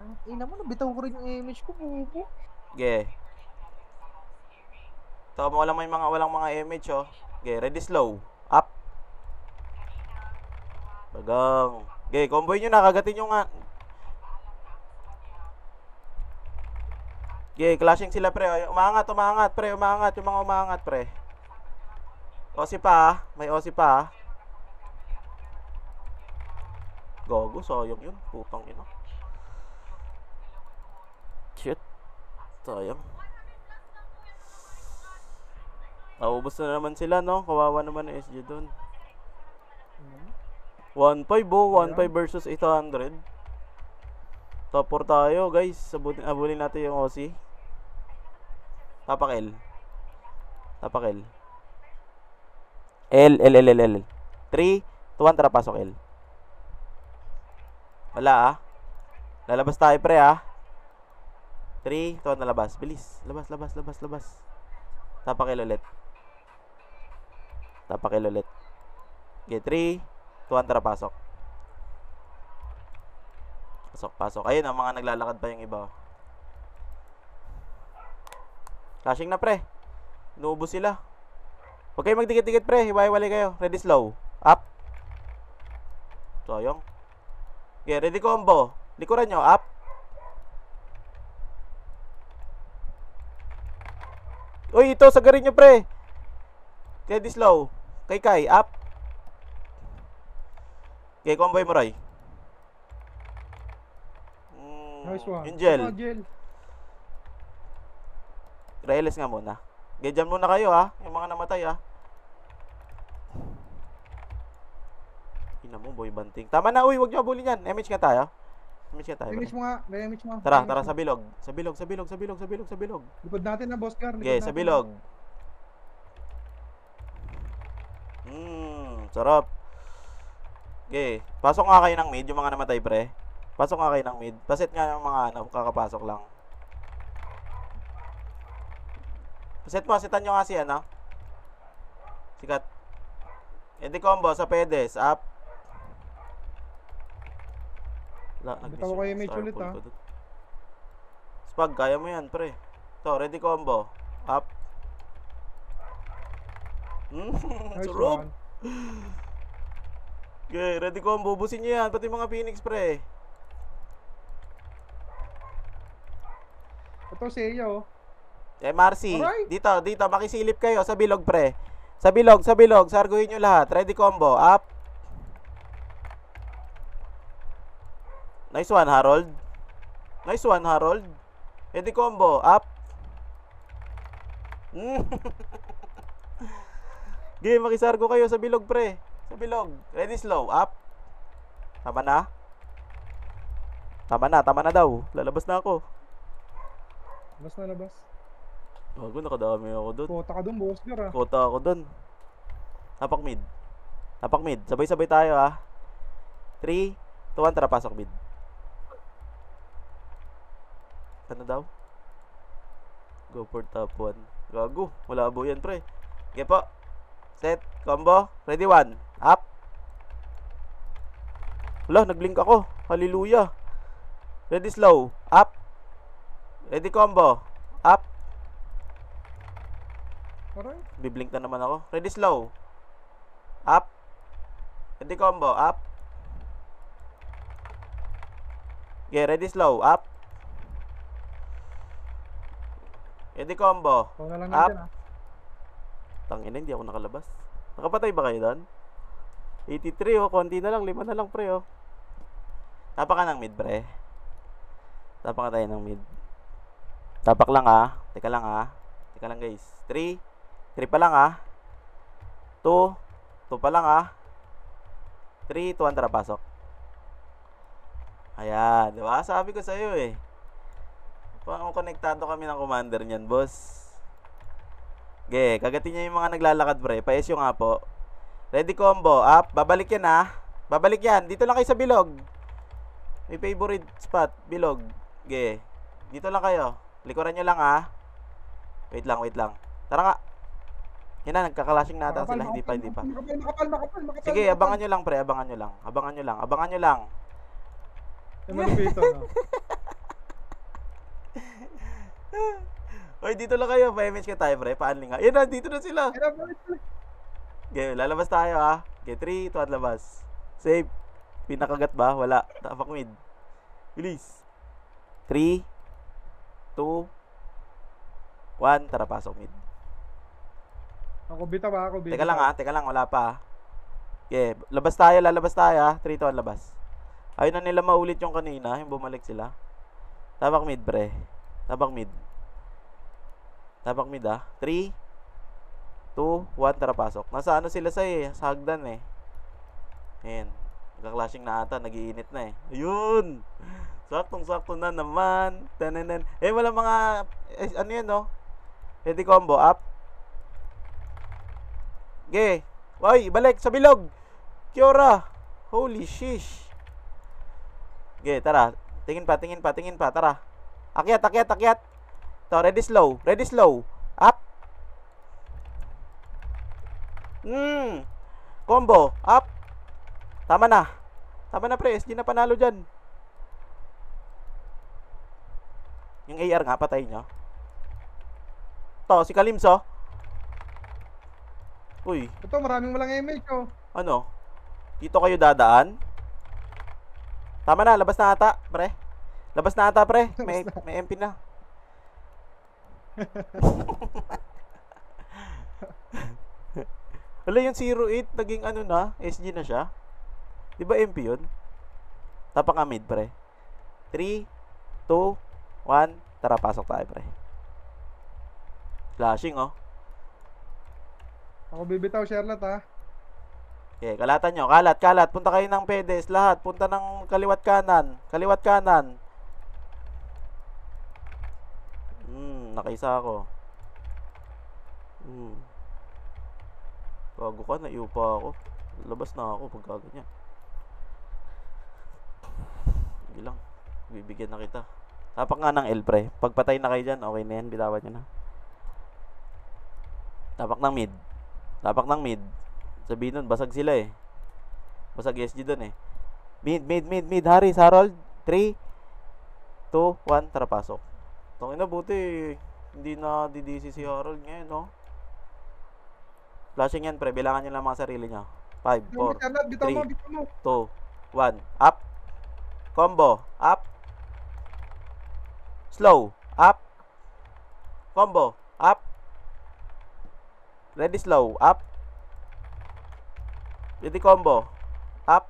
Ang ina mo, nabitaw ko rin yung image ko, buko. Okay. Ito, walang mga image oh. Okay, ready slow, up. Bagang. Okay, combo nyo na, kagatin nyo nga. Okay, clashing sila pre. Umangat pre. Umangat, yung mga umangat pre. OC pa ah. May OC pa ah. Gogo, sayang yun. Putang ina. Shit. Sayang. Naubos na naman sila no. Kawawa naman ang SG dun. 1-5 oh. 1-5 versus 800. Top 4 tayo guys. Abulin natin yung OC. Tapak L. Tapak L. L. 3, 2, 1, tara pasok L. Wala ah. Lalabas tayo pre ah. 3, 2, 1, nalabas. Bilis. Labas. Tapak L ulit. Tapak L ulit. Okay, 3, 2, 1, tara pasok. Pasok. Ayun ang mga naglalakad pa yung iba. Flashing na pre. Inuubos sila. Huwag kayo magdikit-dikit pre. Hiwa-hiwalay kayo. Ready slow. Up. Sayang. Okay, ready combo. Likuran nyo. Up. Uy, ito. Sagarin nyo pre. Ready slow. Kay. Up. Okay, combo mo Roy. Nice one. Angel. Angel. Reales nga muna. Gedyan muna kayo ha. Yung mga namatay ha. Ina mo boy banting. Tama na uy. Huwag nyo abulin yan. MH nga tayo. Damage ka tayo, pre. Damage mo nga. Damage mo. Tara, Damage tara, mo. sa bilog. Sa bilog, sa bilog, sa bilog, sa bilog, sa bilog. Likod natin na, boss Gar. Okay, sa bilog. Sarap. Okay, pasok nga kayo ng mid, yung mga namatay, pre. Pasok nga kayo ng mid. Paset nga ng mga ano, kakapasok lang. Paset mo, setan nyo nga si ano. Sikat. Edi combo sa pedes, up. Bitaw ko yung mage ulit, ha. Spag, kaya mo yan, pre. To, ready combo. Up. Nice Sarap. one. Okay, ready combo. Busin nyo yan, pati mga Phoenix, pre. Ito si Iyo. MRC. Alright. Dito, makisilip kayo sa bilog, pre. Sa bilog, sarguhin nyo lahat. Ready combo, up. Nice one, Harold. Nice one, Harold. Ready combo, up. Game, makisargo kayo sa bilog, pre. Sa bilog. Ready slow, up. Tama na. Tama na daw. Lalabas na ako. Labas na labas. Gago, nakadami ako doon. Kota ka dun, boss Gar, ha. Kota ako doon. Tapak mid. Tapak mid. Sabay-sabay tayo, ha. 3, 2, 1, tara, pasok mid. Ano daw? Go for top 1. Gago, wala abo yan, pre. Okay po. Set, combo. Ready, 1. Up. Wala, nag-blink ako. Hallelujah. Ready, slow. Up. Ready, combo. Up. Alright. Biblink na naman ako. Ready, slow. Up. Ready, combo. Up. Okay, ready, slow. Up. Ready, combo. Ikaw na lang Up. natin, ha. Tangina, hindi ako nakalabas. Nakapatay ba kayo doon? 83, oh. Konti na lang. 5 na lang, pre, oh. Tapak ka ng mid, pre. Tapak ka tayo ng mid. Tapak lang, ah. Teka lang, ah. Teka lang, guys. 3 pa lang, ah. 2 pa lang, ah. 3, 2, 1, tara, pasok. Ayan, diba? Sabi ko sa'yo, eh. Parang konektado kami ng commander niyan, boss. Okay, kagatin niya yung mga naglalakad, pre. Pa-SU nga po. Ready combo, up. Babalik yan, ha. Babalik yan. Dito lang kayo sa bilog. May favorite spot, bilog. Okay. Dito lang kayo. Likuran nyo lang, ha. Wait lang. Tara nga. Yan na, nagkakalashing na ata sila. Hindi pa. Makapal. Sige, abangan nyo lang, pre. Abangan nyo lang. Yung malupito, no? Oy, dito lang kayo. Pa-image ka tayo, pre. Paanling nga. Yan na, dito na sila. Okay, lalabas tayo, ha. Okay, 3, 2, 1, labas. Save. Pinakagat ba? Wala. Tapak mid. Bilis. 3, 2, 1. Tara, pasok mid. Ako bitaw. Teka lang, wala pa. Okay, lalabas tayo, ha. 3, 2, 1, labas. Ayun na nila maulit yung kanina, yung bumalik sila. Tapak mid, pre. Tapak mid, ha. 3, 2, 1, tara, pasok. Nasa ano sila sa hagdan, eh. Ayan. Nagka-clashing na ata, nagiinit na, eh. Ayun! Saktong-sakto na naman. Tananan. Eh, wala mga, ano yan, no? Ready combo, up. Okay. Oy, balik sa bilog. Kiora. Holy shish. Okay, tara. Tingin pa. Tara. Akyat. To, ready slow. Up. Combo. Up. Tama na, pre. SG na panalo dyan. Yung AR nga, patay nyo. To, si Kalimso. Uy. Ito, maraming walang image, oh. Ano? Dito kayo dadaan? Tama na, labas na ata, pre. May MP na. Wala yung 08, naging ano na, SG na siya. Diba MP yun? Tapak ka mid, pre. 3, 2, 1, tara, pasok tayo, pre. Flashing, oh. Ako bibitaw, Charlotte, ha. Okay, kalatan nyo. Kalat. Punta kayo ng pedes. Lahat. Punta ng kaliwat kanan. Kaliwat kanan. Nakaisa ako. Bago ka, naiyo pa ako. Labas na ako pag ganyan. Sige lang. Bibigyan na kita. Tapak nga ng L, pre. Pagpatay na kayo dyan, okay na yan. Bitawan nyo na. Tapak ng mid. Tapak ng mid. Sabihin nun, basag sila eh. Basag SG dun eh. Mid. Harris, Harold. 3, 2, 1. Tara, pasok. Tangin na, buti. Hindi na DDC si Harold ngayon, no? Flashing yan, pre. Bilangan nyo lang mga sarili nyo. 5, 4, 3, 2, 1. Up. Combo. Up. Slow. Up. Combo. Up. Ready slow. Up. Ready combo. Up.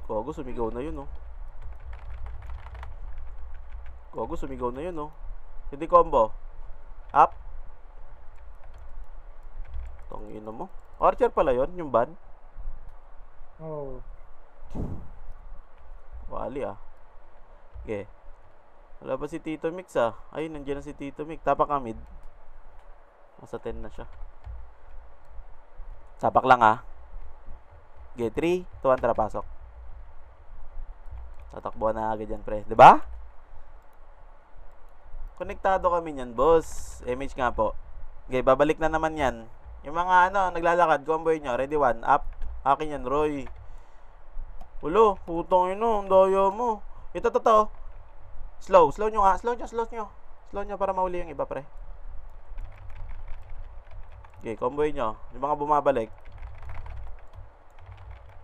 Gogo, sumigaw na yun, no? Gogo, sumigaw na yun, no? Ready combo. Up. Tangina mo. Archer pala yun, yung ban. Oh. Wali ah. Okay. Wala pa si Tito Mix ah. Ay, nandiyan na si Tito Mix. Tapak ka mid. Nasa 10 na siya. Sapak lang ah. Okay, 3, 2, 1, tara pasok. Tatakbuhan na agad yan, pre. Diba? Konektado kami niyan, boss. Image nga po. Okay, babalik na naman yan. Yung mga naglalakad, comboy nyo. Ready 1, up. Akin yan, Roy. Ulo, putong ino, ang daya mo. Ito, to. Slow nyo nga. Slow nyo para mauli yung iba, pre. Okay, comboy nyo. Yung mga bumabalik.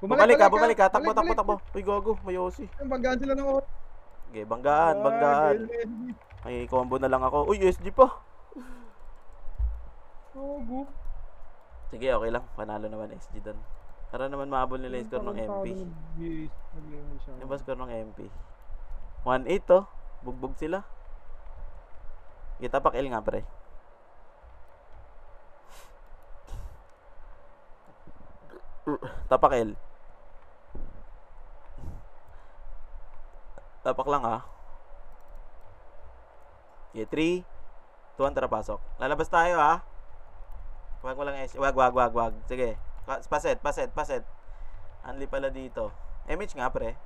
Bumalik ka. Takbo. Uy, gogo. May OC. Banggaan sila ng oras. Okay, banggaan. May combo na lang ako. Uy, SG pa. Gogo. Sige, okay lang. Panalo naman SG doon. Para naman maabol nila yung score ng MP. Yung ba score ng MP? 1-8 to. Bugbog sila. Tapak L nga, pre. Tapak L. Tapak lang ah. Okay, 3, 2, 1, tara pasok. Lalabas tayo ah. Wag mo lang SG. Wag. Sige. Paset. Unli pala dito. Image nga, pre.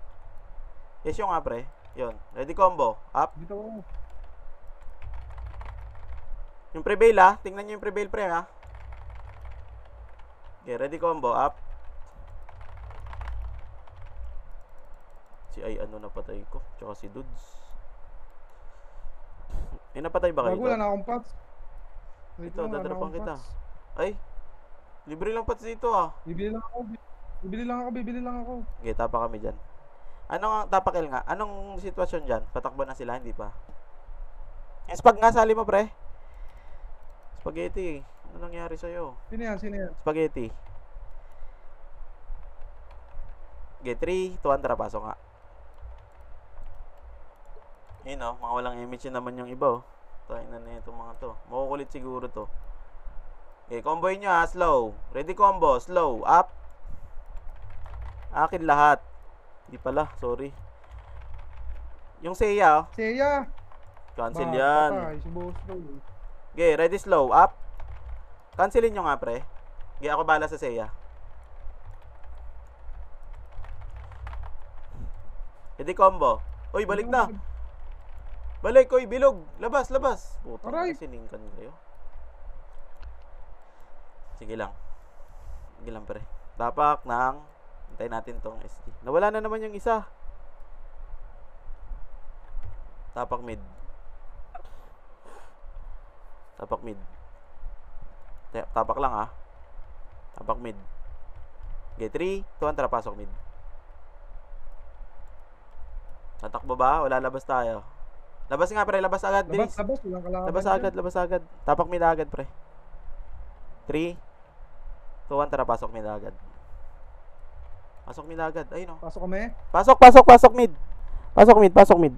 Yes, yung nga, pre. Yun. Ready combo. Up. Dito ako. Yung prevail, ha. Tingnan nyo yung prevail, pre, ha. Okay, ready combo. Up. Si ay, napatay ko. Tsaka si Dudes. Napatay ba kayo? Wala na akong pots. Ito, dadarapan kita. Ay. Libre lang pats dito ah. Bibili lang ako. Okay, tapa kami dyan. Anong tapak L nga? Anong sitwasyon dyan? Patakbo na sila, hindi pa. Yung spag nga, sali mo pre. Spaghetti. Ano nangyari sa'yo? Sino yan? Spaghetti. Okay, 3, 2, 1, tara pasok nga. Yun oh, mga walang image naman yung iba oh. Tayo na itong mga to. Makukulit siguro to. Okay, comboy nyo ha, slow. Ready combo, slow, up. Akin lahat. Hindi pala, sorry. Yung Seiya, cancel yan. Okay, ready slow, up. Cancelin nyo nga, pre. Okay, ako bala sa Seiya. Ready combo. Uy, balik na. Balik, uy, bilog. Labas. Putang, siningkan kayo. Sige lang, pre. Tapak ng, hintayin natin tong SG. Nawala na naman yung isa. Tapak mid. Tapak lang ah. Tapak mid. Okay, 3, 2, 1, tara pasok mid. Tatakbo ba? Wala, labas tayo. Labas nga, pre. Labas agad. Bilis. Labas agad. Tapak mid agad, pre. 3, 2, 1, tara, pasok mid agad. Ayun o. Pasok kami? Pasok mid. Pasok mid.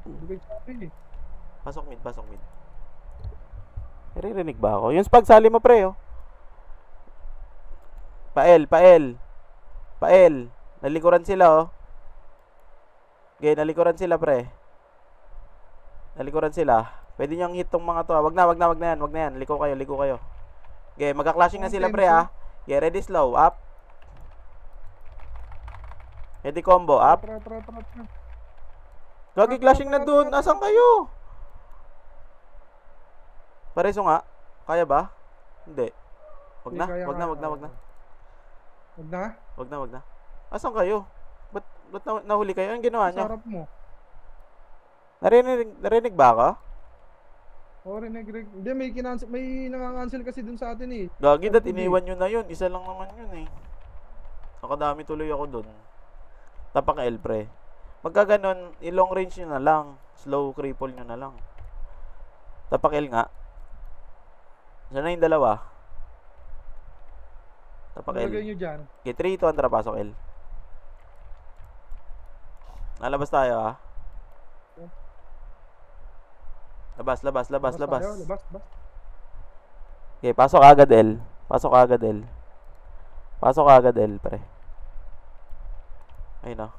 Naririnig ba ako? Yung spag, sali mo, pre, oh. Pa-L, pa-L. Pa-L. Nalikuran sila, oh. Okay, nalikuran sila, pre. Nalikuran sila. Pwede niyang hit tong mga to, ah. Wag na yan. Liko kayo. Okay, magka-clashing na sila, pre, ah. Okay, ready, slow. Up. Ready, combo. Up. Tara. Gagi, clashing na dun. Asan kayo? Pareso nga. Kaya ba? Hindi. Wag na. Wag na. Asan kayo? Ba't nahuli kayo? Anong ginawa niyo? Sarap mo. Narinig ba ako? Oo, rinig. Hindi, may nangangancel kasi dun sa atin eh. Gagi, dat iniwan nyo na yun. Isa lang naman yun eh. Nakadami tuloy ako dun. Tapak L, pre. Pagka ganun, i-long range nyo na lang. Slow cripple nyo na lang. Tapak L nga. Saan na yung dalawa? Tapak L. Lagay nyo dyan. Okay, 3, 2, tara, pasok L. Nalabas tayo, ah. Labas. Okay, pasok agad L. Pasok agad L, pre. Ayun na.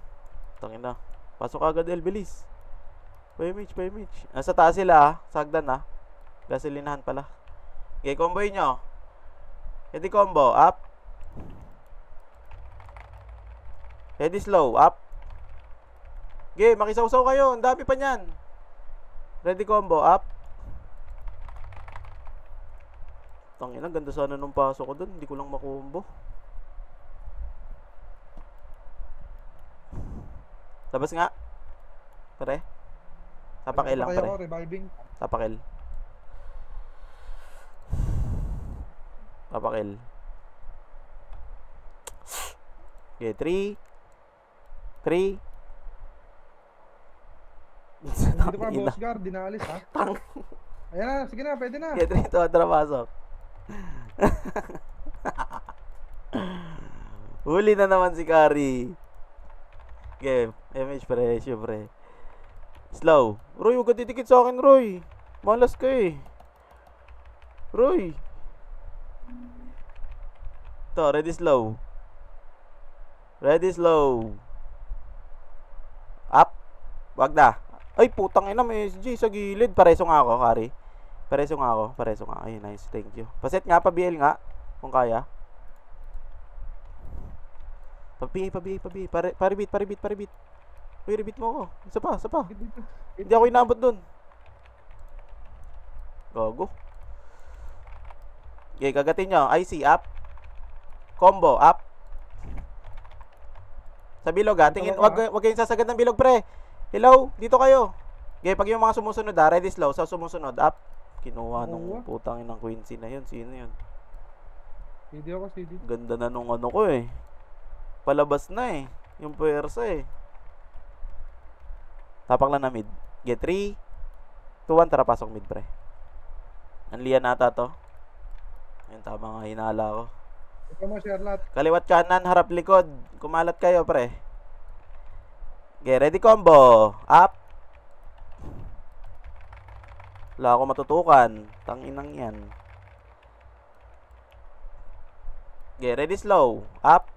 Tangin na. Pasok agad L, bilis. Payimage. Nasa taas sila, ah. Sagdan, ah. Gasolinahan pala. Okay, comboy nyo. Ready, combo. Up. Ready, slow. Up. Okay, makisaw-saw kayo. Ang dami pa niyan. Ready, combo. Up. Tangina, ganda sana nung pasok ko dun. Hindi ko lang makombo. Labas nga. Pare. Tapak L lang, pare. Tapak L. Tapak L. Okay, 3. Dito ka, boss guard. Dinaalis, ha? Ayan na, sige na, pwede na. Okay, 3, 2, tara, pasok. Huli na naman si Kari. Okay, MH presyo, pre. Slow. Roy, huwag ka titikit sa akin, Roy. Malas ka eh. Roy. Ito, ready, slow. Up. Wag na. Ay, putang ina, may SG sa gilid. Pareso nga ako, Kari. Pareso nga. Ay, nice. Thank you. Paset nga, pa-BL nga. Kung kaya. Pa-BA. Paribit. Uy, repeat mo ako. Isa pa. Hindi ako inabot dun. Gago. Okay, kagatin nyo. IC, up. Combo, up. Sa bilog, ha. Tingin, wag kayong sasagad ng bilog, pre. Hello, dito kayo. Okay, pag yung mga sumusunod, ha. Ready, slow. Sa sumusunod, up. Kinuha nung putang inang Quincy na yun. Sino yun? CD ako. Ganda na nung ano ko eh. Palabas na eh. Yung puwersa eh. Tapak lang na mid. Get 3, 2, 1. Tara, pasok mid, pre. Anlian nata to. Ayun, tama nga. Hinala ko. Ito mo, Sherlock. Kaliwat kanan, harap likod. Kumalat kayo, pre. Okay, ready, combo. Up. Wala ako matutukan. Tanginang yan. Okay, ready, slow. Up.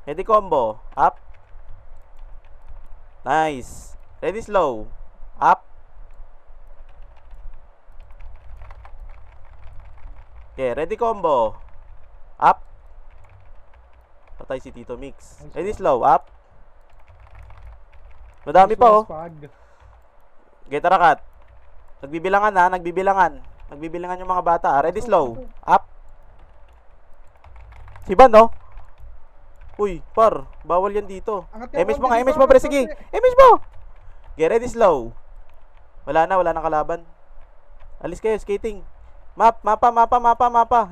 Ready, combo. Up. Nice. Ready, slow. Up. Okay, ready, combo. Up. Patay si Tito Mix. Ready, slow. Up. Madami pa, oh. Okay, tara, cut. Nagbibilangan, ha. Nagbibilangan yung mga bata, ha. Ready, slow. Up. Siban, no? Uy, par. Bawal yan dito. Image mo nga. Image mo, pre. Sige. Image mo. Okay, ready, slow. Wala na kalaban. Alis kayo, skating. Mapa.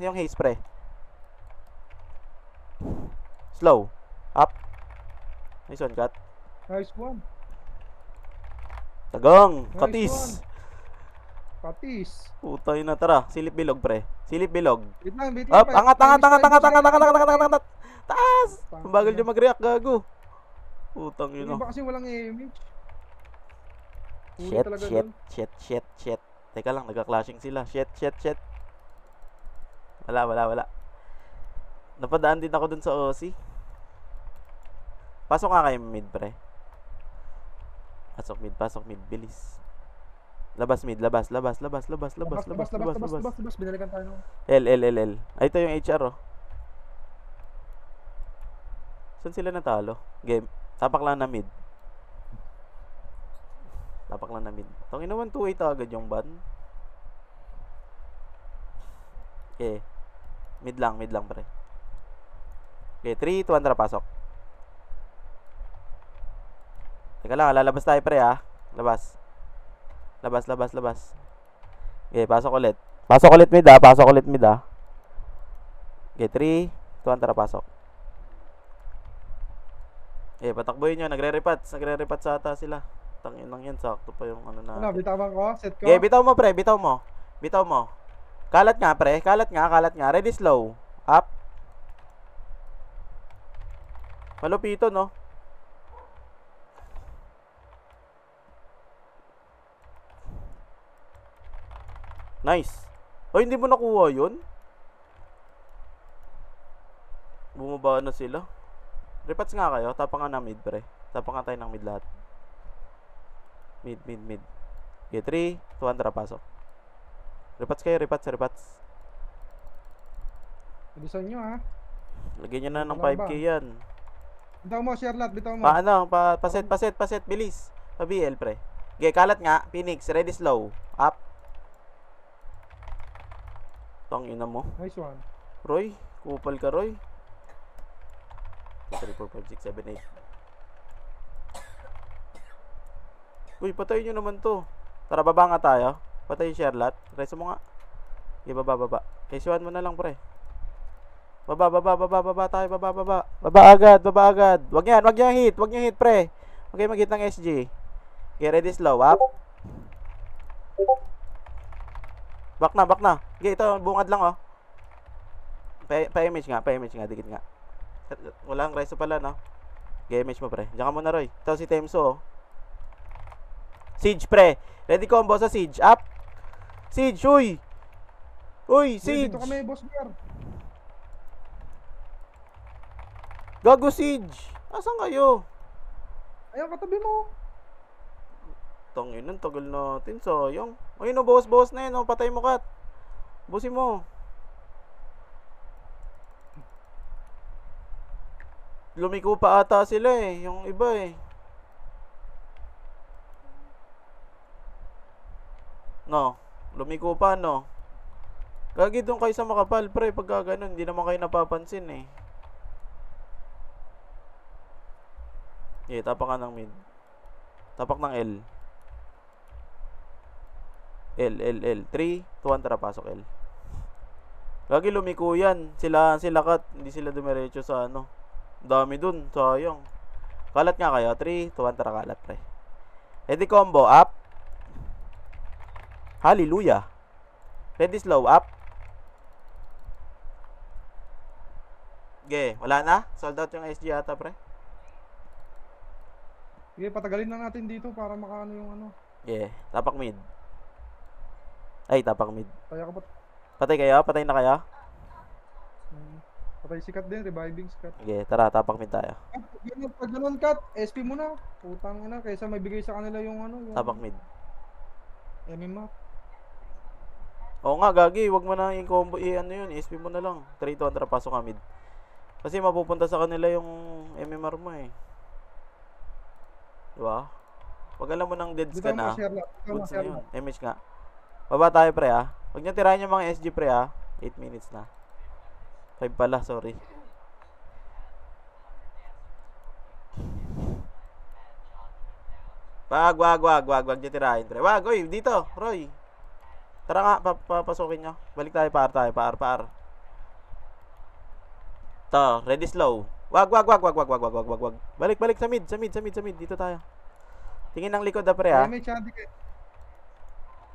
Yung haze, pre. Slow. Up. Nice one, cut. Nice one. Tagang. Nice Katis. Putay na, tara. Silip bilog, pre. Silip bilog. Wait lang. Up. Angat. Taas. Ang bagal nyo mag-react, gago. Putang yun, Hindi ba kasi walang image? Shit. Teka lang, nagka-clashing sila. Shit. Wala. Napadaan din ako dun sa OC. Pasok nga kayo mid, pre. Pasok mid, bilis. Labas mid, labas. Labas. Binalikan tayo nung. L. Ay, ito yung HR, oh. Saan sila natalo? Game. Tapak lang na mid. Tangin naman 2-8 agad yung ban. Okay. Mid lang, pre. Okay, 3, 2, 1, pasok. Teka lang, lalabas tayo, pre, ha. Labas. Okay, pasok ulit. Pasok ulit mid, ha. Okay, 3, 2, 1, pasok. Okay, patakboy nyo. Nagre-repats sa ata sila. Tangin lang yan, sakto pa yung ano na. Ano, bitawan ko? Set ko? Okay, bitaw mo, pre. Bitaw mo. Kalat nga, pre. Kalat nga. Ready, slow. Up. Malupito, no? Nice. O, hindi mo nakuha yun? Bumaba na sila. Repats nga kayo. Tapang nga na mid, pre. Tapang nga tayo ng mid lahat. Mid. Okay, 3, 2, 1, pasok. Repats kayo, repats. Bilisan nyo, ha? Lagyan nyo na ng 5k yan. Bitaw mo, Sherlock, bitaw mo. Paset, bilis. Pa-BL, pre. Okay, kalat nga. Phoenix, ready, slow. Up. Tangina mo. Nice one. Roy, kupal ka, Roy. 3, 4, 5, 6, 7, 8. Uy, patayin nyo naman to. Tara, baba nga tayo. Patayin Sherlock. Reso mo nga. Okay, baba. Kaysuan mo na lang, pre. Baba tayo, baba. Baba agad. Wag nyo hit, pre. Okay, mag-hit ng SG. Okay, ready, slow, up. Back na. Okay, ito, bungad lang, oh. Pa-image nga, dikit nga. Walang reso pala, no? Okay, image mo, pre. Diyan ka muna, Roy. Ito si Temso, oh. Siege, pre. Ready combo sa Siege. Up. Siege, uy, Siege. Dito kami, boss bear. Gago, Siege. Asan kayo? Ayun, katabi mo. Tangin, tagal natin. Sayang. Ayun, bawas na yun. Patay mo, Kat. Busin mo. Lumiko pa ata sila, eh. Yung iba, eh. No, lumiko pa, no. Gagi doon kayo sa makapal, pre. Pagka ganun, hindi naman kayo napapansin, eh. Tapak ka ng mid. Tapak ng L. L. 3, 2, 1, tara, pasok L. Gagi lumiko yan. Sila Kat. Hindi sila dumiretso sa ano. Dami dun, sayang. Kalat nga kayo. 3, 2, 1, tara, kalat, pre. Ready combo, up. Hallelujah. Ready, slow, up. Okay, wala na? Sold out yung SG ata, pre. Sige, patagalin na natin dito para makaano yung ano. Okay, tapak mid. Ay, tapak mid. Patay ako Patay kayo? Patay na kayo? Patay si Kat din, reviving si Kat. Okay, tara, tapak mid tayo. Pag ganun, Kat, SP mo na. Putang ina, kaysa may bigay sa kanila yung ano. Yung Tapak mid. MMR. Oo nga, gagi, wag mo na i-combo, ano yun, SP mo na lang. 3 to 1, pasok ka mid. Kasi mapupunta sa kanila yung MMR mo, eh. Diba? Pag alam mo ng deads ka na, goods na yun. Image nga. Baba tayo, pre, ha. Huwag niyo tirahin yung mga SG, pre, ha. 8 minutes na. 5 pala, sorry. Wag niyo tirahin, pre. Wag, oy, dito, Roy. Tara nga, papasukin nyo. Balik tayo, paar. To, ready, slow. Wag. Balik sa mid. Dito tayo. Tingin ng likod, pre, ha.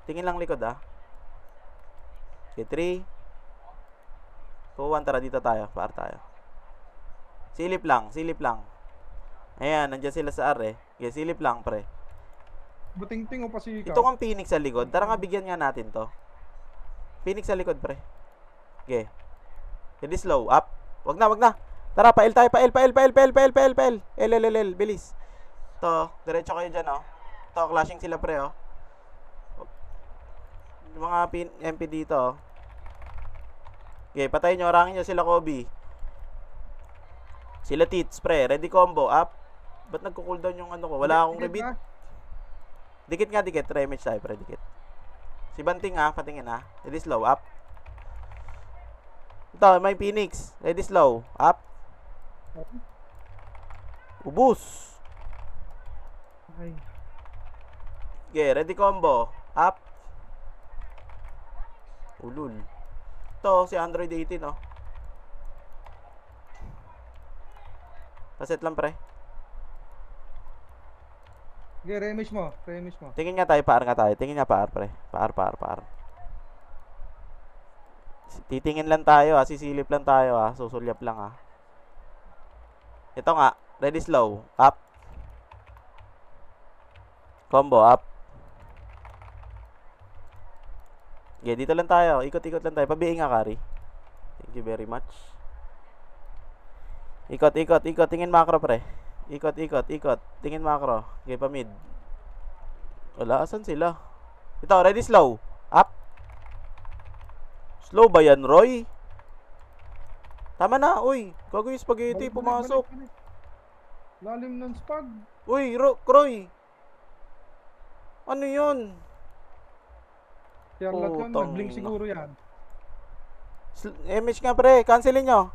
Tingin lang likod, ha. Okay, 3, 2, 1, tara, dito tayo. Paar tayo. Silip lang. Ayan, nandiyan sila sa R, eh. Okay, silip lang, pre. Buting-ting o pasika. Ito kang Phoenix sa likod. Tara nga, bigyan nga natin to. Phoenix sa likod, pre. Okay. Ready slow. Up. Wag na. Tara, pa-L tayo. Pa-L. L. Bilis. To, diretso kayo dyan, oh. To, clashing sila, pre, oh. Yung mga MP dito, oh. Okay, patayin nyo. Orangin nyo sila, Kobe. Sila Tits, pre. Ready combo. Up. Ba't nagko-cooldown yung ano ko? Wala akong rebeat. Dikit nga, dikit. Remage tayo, pre. Dikit. Si Banting, ha. Patingin, ha. Ready slow. Up. Ito, may Phoenix. Ready slow. Up. Ubus. Ay. Okay, ready combo. Up. Ulul. Ito, si Android 18, no? Paset lang, pre. Okay, remage mo. Tingin nga tayo, paar nga tayo. Tingin nga paar, pre. Paar. Titingin lang tayo, ha. Sisilip lang tayo, ha. Susulyap lang, ha. Ito nga. Ready slow. Up. Combo, up. Okay, dito lang tayo. Ikot-ikot lang tayo. Pabiing nga, Kari. Thank you very much. Ikot. Tingin macro, pre. Ikot. Tingin macro. Okay, pa mid. Wala, asan sila? Ito, ready slow. Up. Slow ba yan, Roy? Tama na, uy. Gago yung spaghetti, pumasok. Balik. Lalim ng spag. Uy, Roy. Ano yun? Charlotte yun, Putang nag-blink ina. siguro yan. Image nga, pre. Cancelin nyo.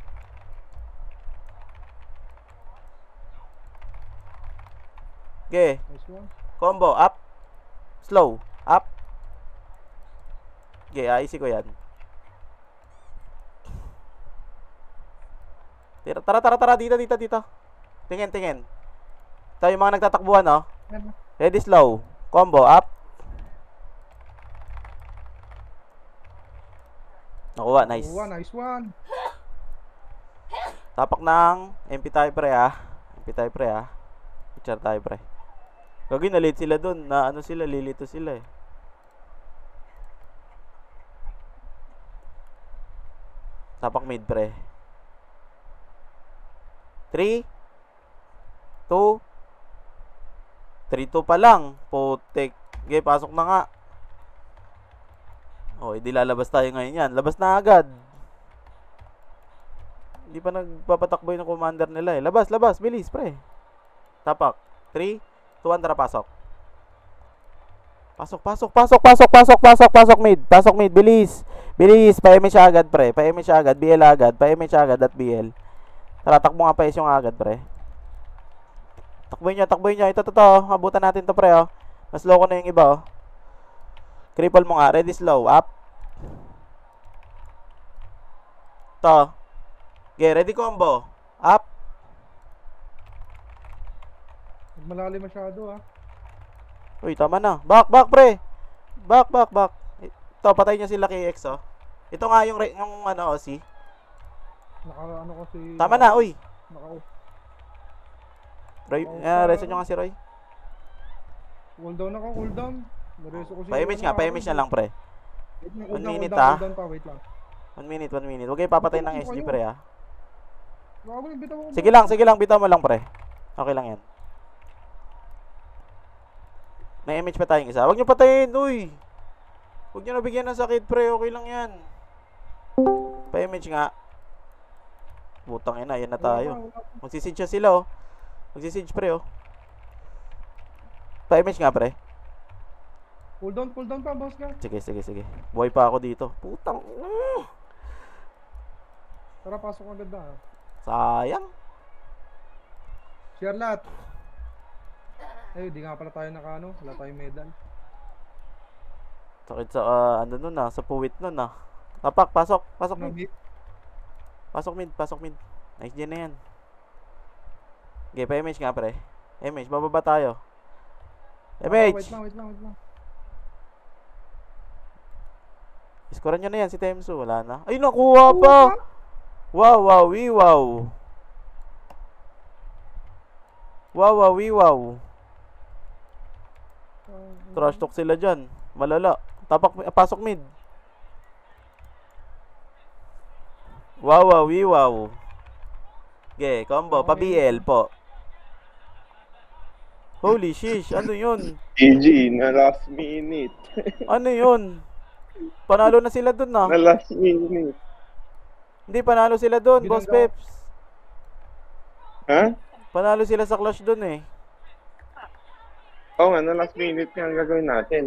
Okay. Nice one. Combo, up. Slow, up. Okay, ayusin ko yan. Tara. Dito. Tingin. Ito yung mga nagtatakbuhan, no? Ready, slow. Combo, up. Nakuha, nice. Nice one. Tapak ng MP tayo, pre, ha? Picture tayo, pre. Gagi, na-late sila dun. Na ano sila, lilito sila, eh. Tapak mid, pre. 3 2 3-2 pa lang. Putik. Okay, pasok na nga. Oh, hindi lalabas tayo ngayon yan. Labas na agad. Hindi pa nagpapatakbo yung commander nila, eh. Labas. Bilis, pre. Tapak. 3 2 1, tara, pasok. Pasok mid. Bilis. Pa-image agad, pre. BL agad. Pa-image agad at BL. Tara, takbo nga pa yung agad, pre. Takboy nyo. Ito. Abutan natin to, pre, oh. Mas low ko na yung iba, oh. Cripple mo nga. Ready, slow. Up. To. Okay, ready combo. Up. Malalim masyado, ha. Uy, tama na. Back, pre. Back. Ito, patay niya sila kay X, oh. Ito nga yung ano, OC. Naka-ano ko si... Tama na, uy. Naka-off. Roy, reso nyo nga si Roy. Cooldown ako, cooldown. Nareso ko si... Pa-image na lang, pre. Wait lang, 1 minute, cooldown, ha. cooldown pa, wait lang. 1 minute. Huwag kayo papatay ng SG, pre, ha. Bago yung bitaw ko. Sige lang, bitaw mo lang, pre. Okay lang yan. May image pa tayong isa. Huwag nyo patayin, uy. Huwag nyo nabigyan ng sakit, pre. Okay lang yan. Pa-image nga. Butang ina, yan na tayo. Magsisige sila, oh. Magsisige, pre, oh. Pa-image nga, pre. Cooldown pa, boss ka. Sige. Buhay pa ako dito. Putang. Tara, pasok agad na, ha. Sayang. Share lahat. Ay, di nga pala tayo naka-ano. Wala tayong medal. Sakit sa, ano nun, sa puwit nun, Tapak, pasok mid. Pasok mid. Nice dyan na yan. Okay, pa-image nga, pre. Image, bababa tayo. Image! Wait lang. Iskoran nyo na yan si Temsu. Wala na. Ay, nakuha pa! Wow. Trash talk sila dyan. Malala. Tapak, pasok mid. Wow, wow, wow. Okay, combo. Pa-BL po. Holy shish, ano yun? GG, na last minute. Ano yun? Panalo na sila dun Na ah. last minute. Hindi, panalo sila dun, Boss Binangga- Peps. Ha? Panalo sila sa clash dun eh. Oo nga, na last minute nga ang gagawin natin.